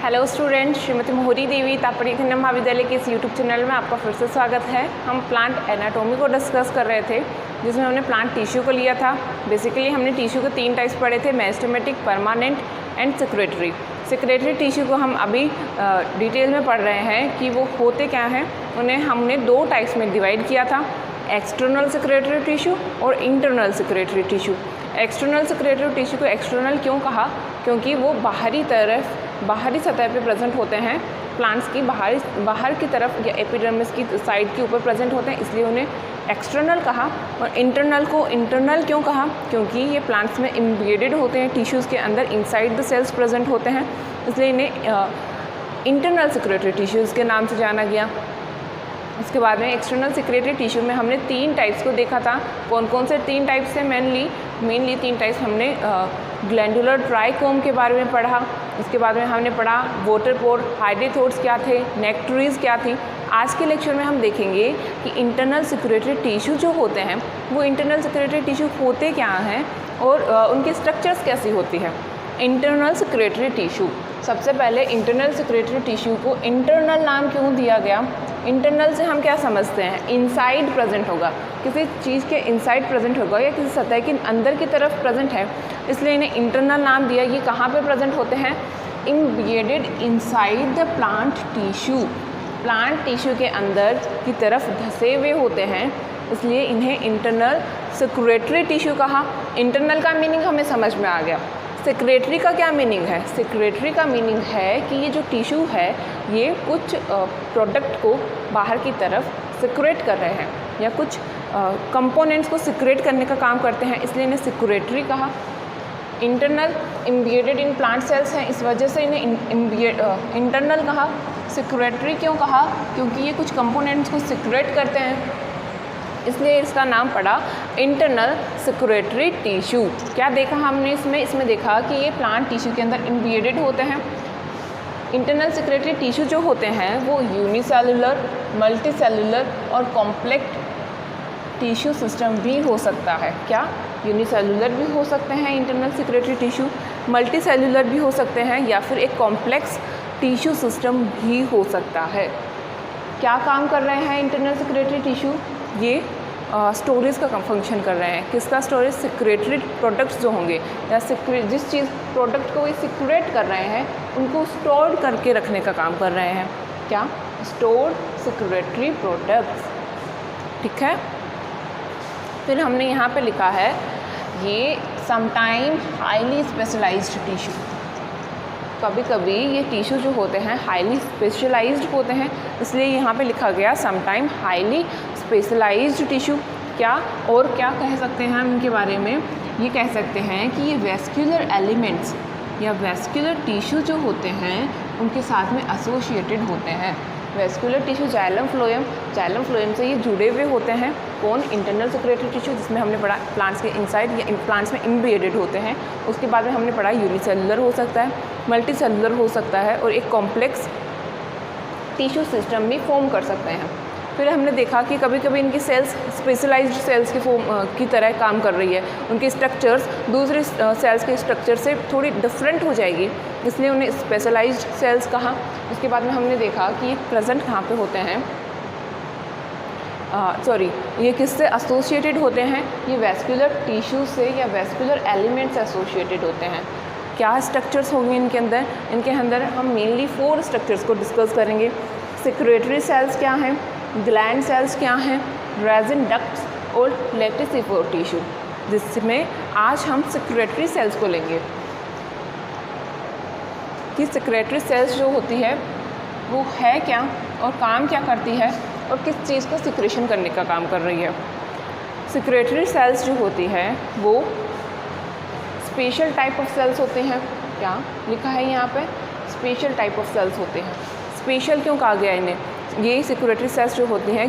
Hello student, Shrimati मोहरी देवी तापड़ी खंडम महाविद्यालय के इस यूट्यूब चैनल में आपका फिर से स्वागत है। हम प्लांट एनाटॉमी को डिस्कस कर रहे थे, जिसमें हमने प्लांट टिश्यू को लिया था। बेसिकली हमने टिश्यू के 3 टाइप्स पढ़े थे, meristematic, permanent and secretary. Secretary tissue को हम अभी डिटेल में पढ़ रहे हैं कि वो होते क्या हैं। उन्हें हमने 2 टाइप्स में डिवाइड किया था, एक्सटर्नल सेक्रेटरी टिश्यू और internal secretory tissue. External secretary tissue को एक्सटर्नल क्यों कहा? क्योंकि वो बाहरी सतह पे प्रेजेंट होते हैं, प्लांट्स की बाहर की तरफ या एपिडर्मिस की साइड के ऊपर प्रेजेंट होते हैं, इसलिए उन्हें एक्सटर्नल कहा। और इंटरनल को इंटरनल क्यों कहा? क्योंकि ये प्लांट्स में एम्बेडेड होते हैं, टिश्यूज़ के अंदर इनसाइड द सेल्स प्रेजेंट होते हैं, इसलिए इन्हें इंटरनल सेक्रेटरी टिश्यूज़ के नाम से जाना गया। उसके बाद में एक्सटर्नल सेक्रेटरी टिश्यू में हमने 3 टाइप्स को देखा था। कौन कौन से 3 टाइप्स हैं? मेनली 3 टाइप्स हमने ग्लैंडुलर ट्राइकोम के बारे में पढ़ा। उसके बाद में हमने पढ़ा वाटर पोर, हाइड्रोथोड्स क्या थे, नेक्टरीज क्या थी। आज के लेक्चर में हम देखेंगे कि इंटरनल सेक्रेटरी टिश्यू जो होते हैं वो इंटरनल सेक्रेटरी टिश्यू होते क्या हैं और उनकी स्ट्रक्चर्स कैसी होती है। इंटरनल सेक्रेटरी टिश्यू, सबसे पहले इंटरनल सेक्रेटरी टिश्यू को इंटरनल नाम क्यों दिया गया? इंटरनल से हम क्या समझते हैं? इनसाइड प्रेजेंट होगा, किसी चीज़ के इनसाइड प्रेजेंट होगा या किसी सतह के अंदर की तरफ प्रेजेंट है, इसलिए इन्हें इंटरनल नाम दिया। ये कहाँ पे प्रेजेंट होते हैं? Embedded inside the plant tissue, plant tissue के अंदर की तरफ धसे हुए होते हैं, इसलिए इन्हें इंटरनल सेक्रेटरी टिश्यू कहा। इंटरनल का मीनिंग हमें समझ में आ गया। सेक्रेटरी का क्या मीनिंग है? सेक्रेटरी का मीनिंग है कि ये जो टिश्यू है ये कुछ प्रोडक्ट को बाहर की तरफ सिक्रेट कर रहे हैं या कुछ कंपोनेंट्स को सिक्रेट करने का काम करते हैं, इसलिए इन्हें सेक्रेटरी कहा। Internal embedded in plant cells हैं, इस वजह से इन्हें इंटरनल कहा। सेक्रेटरी क्यों कहा? क्योंकि ये कुछ कंपोनेंट्स को सिक्रेट करते हैं, इसलिए इसका नाम पड़ा इंटरनल सेक्रेटरी टिश्यू। क्या देखा हमने इसमें देखा कि ये प्लांट टिश्यू के अंदर एम्बेडेड होते हैं। इंटरनल सेक्रेटरी टिश्यू जो होते हैं वो यूनिसेलुलर, मल्टीसेलुलर और कॉम्प्लेक्स टिश्यू सिस्टम भी हो सकता है। क्या? यूनिसेलुलर भी हो सकते हैं इंटरनल सेक्रेटरी टिश्यू, मल्टीसेलुलर भी हो सकते हैं, या फिर एक कॉम्प्लेक्स टिश्यू सिस्टम भी हो सकता है। क्या काम कर रहे हैं इंटरनल सेक्रेटरी टिश्यू? ये स्टोरेज का फंक्शन कर रहे हैं। किसका स्टोरेज? सेक्रेटरी प्रोडक्ट्स जो होंगे या जिस चीज़ प्रोडक्ट को ये सिक्रेट कर रहे हैं उनको स्टोर करके रखने का काम कर रहे हैं। क्या? Stored secretary products. ठीक है, फिर हमने यहाँ पे लिखा है ये समटाइम हाईली स्पेशलाइज्ड टिश्यू। कभी कभी ये टिश्यू जो होते हैं हाईली स्पेशलाइज्ड होते हैं, इसलिए यहाँ पे लिखा गया समटाइम हाईली स्पेशलाइज्ड टिश्यू। क्या और क्या कह सकते हैं हम इनके बारे में? ये कह सकते हैं कि ये वेस्कुलर एलिमेंट्स या वेस्कुलर टिश्यू जो होते हैं उनके साथ में एसोसिएटेड होते हैं। वेस्कुलर टिश्यू जाइलम फ्लोएम से ये जुड़े हुए होते हैं। कौन? इंटरनल सेक्रेटरी टिश्यू, जिसमें हमने पढ़ा प्लांट्स के इनसाइड या प्लांट्स में एम्बेडेड होते हैं। उसके बाद में हमने पढ़ा यूनिसेलुलर हो सकता है, मल्टीसेलुलर हो सकता है और एक कॉम्प्लेक्स टिश्यू सिस्टम भी फॉर्म कर सकते हैं। फिर हमने देखा कि कभी कभी इनकी सेल्स स्पेशलाइज्ड सेल्स की तरह काम कर रही है, उनकी स्ट्रक्चर्स दूसरे सेल्स के स्ट्रक्चर से थोड़ी डिफरेंट हो जाएगी, इसलिए उन्हें स्पेशलाइज्ड सेल्स कहा। उसके बाद में हमने देखा कि ये प्रेजेंट कहाँ पे होते हैं, ये किससे एसोसिएटेड होते हैं? ये वेस्कुलर टिश्यू से या वेस्कुलर एलिमेंट से एसोसिएटेड होते हैं। क्या स्ट्रक्चर्स होंगे इनके अंदर? इनके अंदर हम मेनली 4 स्ट्रक्चर्स को डिस्कस करेंगे। सेक्रेटरी सेल्स क्या हैं, ग्लैंड सेल्स क्या हैं, रेजिन डक्ट्स और लेटिसिफोर टिश्यू, जिसमें आज हम सेक्रेटरी सेल्स को लेंगे कि सेक्रेटरी सेल्स जो होती है वो है क्या और काम क्या करती है और किस चीज़ को सिक्रेशन करने का काम कर रही है। सेक्रेटरी सेल्स जो होती है वो स्पेशल टाइप ऑफ सेल्स होते हैं। क्या लिखा है यहाँ पे? स्पेशल टाइप ऑफ सेल्स होते हैं। स्पेशल क्यों कहा गया इन्हें? ये सेक्रेटरी सेल्स जो होती हैं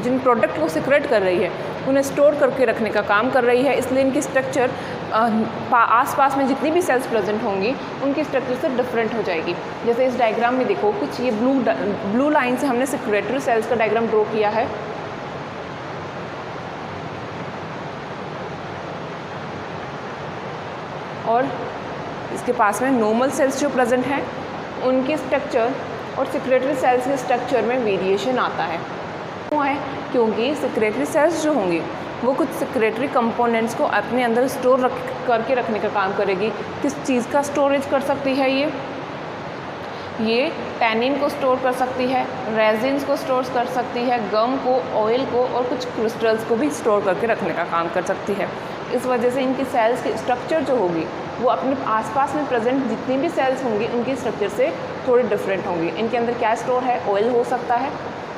जिन प्रोडक्ट को सिक्रेट कर रही है उन्हें स्टोर करके रखने का काम कर रही है, इसलिए इनकी स्ट्रक्चर आसपास में जितनी भी सेल्स प्रेजेंट होंगी उनकी स्ट्रक्चर से डिफरेंट हो जाएगी। जैसे इस डायग्राम में देखो, कुछ ये ब्लू लाइन से हमने सेक्रेटरी सेल्स का डायग्राम ड्रॉ किया है। और इसके पास में नॉर्मल सेल्स जो प्रेजेंट हैं उनके स्ट्रक्चर और सेक्रेटरी सेल्स के स्ट्रक्चर में वेरिएशन आता है। क्यों है? क्योंकि सेक्रेटरी सेल्स जो होंगी वो कुछ सेक्रेटरी कंपोनेंट्स को अपने अंदर स्टोर करके रखने का काम करेगी। किस चीज़ का स्टोरेज कर सकती है? ये टैनिन को स्टोर कर सकती है, रेजिन्स को स्टोर कर सकती है, गम को, ऑयल को और कुछ क्रिस्टल्स को भी स्टोर करके रखने का काम कर सकती है। इस वजह से इनकी सेल्स की स्ट्रक्चर जो होगी वो अपने आसपास में प्रेजेंट जितनी भी सेल्स होंगी उनकी स्ट्रक्चर से थोड़ी डिफरेंट होंगी। इनके अंदर क्या स्टोर है? ऑयल हो सकता है,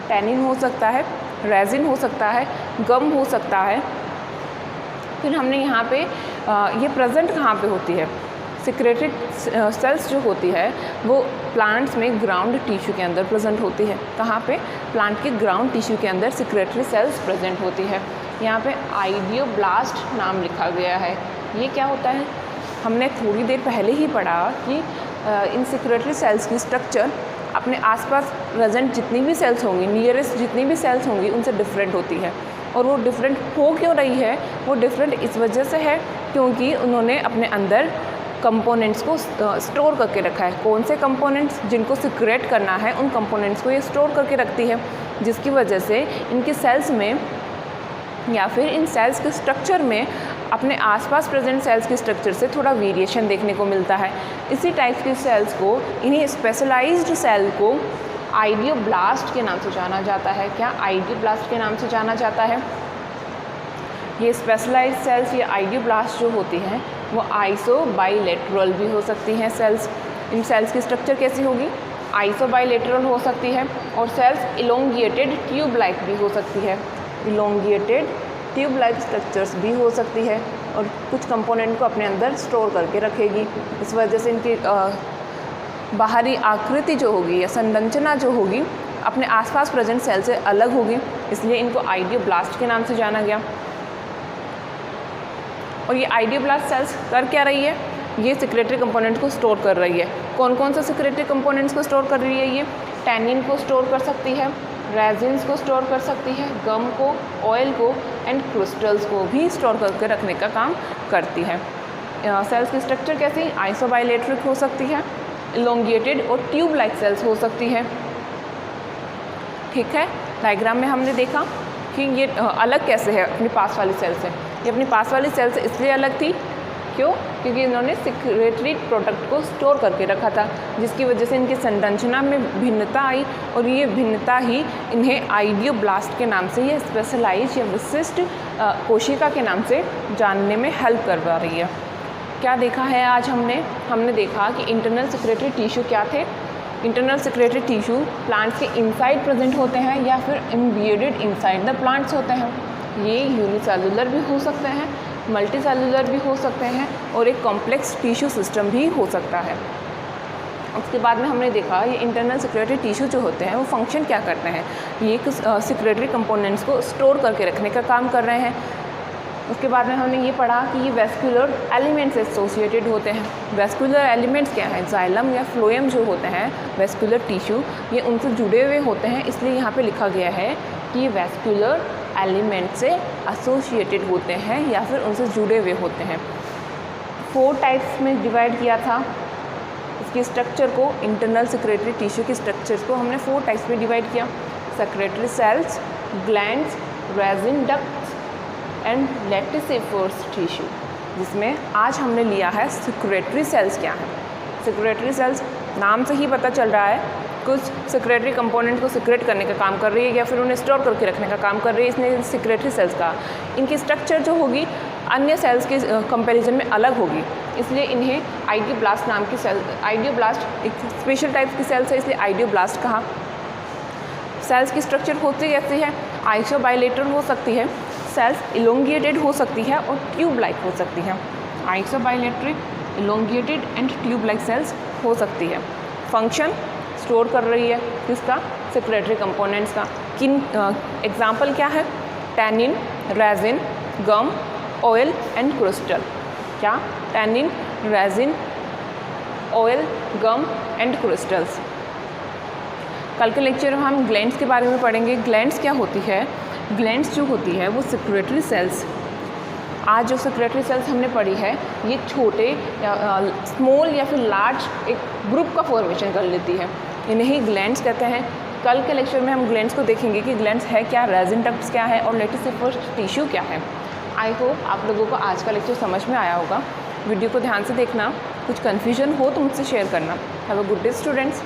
टैनिन हो सकता है, रेजिन हो सकता है, गम हो सकता है। फिर हमने यहाँ पे ये प्रेजेंट कहाँ पे होती है? सेक्रेटरी सेल्स जो होती है वो प्लांट्स में ग्राउंड टिश्यू के अंदर प्रेजेंट होती है। कहाँ पे? प्लांट के ग्राउंड टिश्यू के अंदर सेक्रेटरी सेल्स प्रेजेंट होती है। यहाँ पे आइडियोब्लास्ट नाम लिखा गया है। ये क्या होता है? हमने थोड़ी देर पहले ही पढ़ा कि इन सेक्रेटरी सेल्स की स्ट्रक्चर अपने आसपास प्रेजेंट जितनी भी सेल्स होंगी, नियरेस्ट जितनी भी सेल्स होंगी उनसे डिफरेंट होती है। और वो डिफरेंट हो क्यों रही है? वो डिफरेंट इस वजह से है क्योंकि उन्होंने अपने अंदर कंपोनेंट्स को स्टोर करके रखा है। कौन से कंपोनेंट्स? जिनको सिक्रेट करना है उन कंपोनेंट्स को ये स्टोर करके रखती है, जिसकी वजह से इनकी सेल्स में या फिर इन सेल्स के स्ट्रक्चर में अपने आसपास प्रेजेंट सेल्स के स्ट्रक्चर से थोड़ा वेरिएशन देखने को मिलता है। इसी टाइप की सेल्स को, इन्हीं स्पेशलाइज्ड सेल को आइडियोब्लास्ट के नाम से जाना जाता है। क्या? आइडियोब्लास्ट के नाम से जाना जाता है। ये स्पेशलाइज्ड सेल्स, ये आइडियोब्लास्ट जो होती हैं वो आइसोबाइलेटरल भी हो सकती हैं सेल्स। इन सेल्स की स्ट्रक्चर कैसी होगी? आइसोबाइलेटरल हो सकती है। और सेल्स इलोंगिएटेड ट्यूब लाइक भी हो सकती है। इलोंगिएटेड ट्यूब लाइक स्ट्रक्चर्स भी हो सकती है और कुछ कंपोनेंट को अपने अंदर स्टोर करके रखेगी। इस वजह से इनकी बाहरी आकृति जो होगी या संरचना जो होगी अपने आसपास प्रेजेंट सेल से अलग होगी, इसलिए इनको आइडियोब्लास्ट के नाम से जाना गया। और ये आइडियोब्लास्ट सेल्स कर क्या रही है? ये सेक्रेटरी कंपोनेंट को स्टोर कर रही है। कौन कौन से सेक्रेटरी कंपोनेंट्स को स्टोर कर रही है? ये टैनिन को स्टोर कर सकती है, रेजिन्स को स्टोर कर सकती है, गम को, ऑयल को एंड क्रिस्टल्स को भी स्टोर करके रखने का काम करती है। सेल्स की स्ट्रक्चर कैसी? आइसोबाइलेट्रिक हो सकती है, इलोंगिएटेड और ट्यूब लाइक सेल्स हो सकती है। ठीक है, डायग्राम में हमने देखा कि ये अलग कैसे है अपनी पास वाली सेल से। ये अपनी पास वाली सेल से इसलिए अलग थी, क्यों? क्योंकि इन्होंने सेक्रेटरी प्रोडक्ट को स्टोर करके रखा था, जिसकी वजह से इनकी संरचना में भिन्नता आई और ये भिन्नता ही इन्हें आइडियोब्लास्ट के नाम से, ये स्पेशलाइज या विशिष्ट कोशिका के नाम से जानने में हेल्प करवा रही है। क्या देखा है आज हमने देखा कि इंटरनल सेक्रेटरी टिश्यू क्या थे। इंटरनल सेक्रेटरी टिश्यू प्लांट्स के इनसाइड प्रेजेंट होते हैं या फिर एम्बेडेड इनसाइड द प्लांट्स होते हैं। ये यूनिसेलुलर भी हो सकते हैं, मल्टीसेलुलर भी हो सकते हैं और एक कॉम्प्लेक्स टिश्यू सिस्टम भी हो सकता है। उसके बाद में हमने देखा ये इंटरनल सेक्रेटरी टिश्यू जो होते हैं वो फंक्शन क्या करते हैं। ये सेक्रेटरी कंपोनेंट्स को स्टोर करके रखने का काम कर रहे हैं। उसके बाद में हमने ये पढ़ा कि ये वेस्कुलर एलिमेंट्स से एसोसिएटेड होते हैं। वेस्कुलर एलिमेंट्स क्या हैं? जाइलम या फ्लोएम जो होते हैं वेस्कुलर टिश्यू, ये उनसे जुड़े हुए होते हैं, इसलिए यहाँ पे लिखा गया है कि ये वेस्कुलर एलिमेंट से एसोसिएटेड होते हैं या फिर उनसे जुड़े हुए होते हैं। 4 टाइप्स में डिवाइड किया था इसकी स्ट्रक्चर को। इंटरनल सेक्रेटरी टिश्यू की स्ट्रक्चर्स को हमने 4 टाइप्स में डिवाइड किया: secretory cells, glands, resin ducts and laticiferous tissue, जिसमें आज हमने लिया है सेक्रेटरी सेल्स क्या है। सेक्रेटरी सेल्स नाम से ही पता चल रहा है कुछ सेक्रेटरी कंपोनेंट को सिक्रेट करने का काम कर रही है या फिर उन्हें स्टोर करके रखने का काम कर रही है, इसने सेक्रेटरी सेल्स का। इनकी स्ट्रक्चर जो होगी अन्य सेल्स के कंपैरिजन में अलग होगी, इसलिए इन्हें आइडियोब्लास्ट नाम की सेल, आइडियोब्लास्ट एक स्पेशल टाइप की सेल्स है इसलिए आइडियोब्लास्ट कहा। सेल्स की स्ट्रक्चर होती कैसी है? आइसोबाइलेटरल हो सकती है, सेल्स इलोंगिएटेड हो सकती है और ट्यूब लाइक हो सकती है। आइसोबाइलेट्रिक, इलोंगिएटेड एंड ट्यूब लाइक सेल्स हो सकती है। फंक्शन स्टोर कर रही है किसका? सेक्रेटरी कंपोनेंट्स का। किन एग्जाम्पल क्या है? Tannin, resin, gum, oil and crystal. क्या? Tannin, resin, oil, gum and crystals. कल के लेक्चर में हम ग्लैंड्स के बारे में पढ़ेंगे। ग्लैंड्स क्या होती है? ग्लैंड्स जो होती है वो सेक्रेटरी सेल्स आज जो सेक्रेटरी सेल्स हमने पढ़ी है ये छोटे स्मॉल या फिर लार्ज एक ग्रुप का फॉर्मेशन कर लेती है, इन्हें ही ग्लैंड्स कहते हैं। कल के लेक्चर में हम ग्लैंड्स को देखेंगे कि ग्लैंड्स है क्या, रेजिन डक्ट्स क्या है और लेटिसिफरस टिश्यू क्या है। आई होप आप लोगों को आज का लेक्चर समझ में आया होगा। वीडियो को ध्यान से देखना, कुछ कन्फ्यूजन हो तो मुझसे शेयर करना। Have a good day students.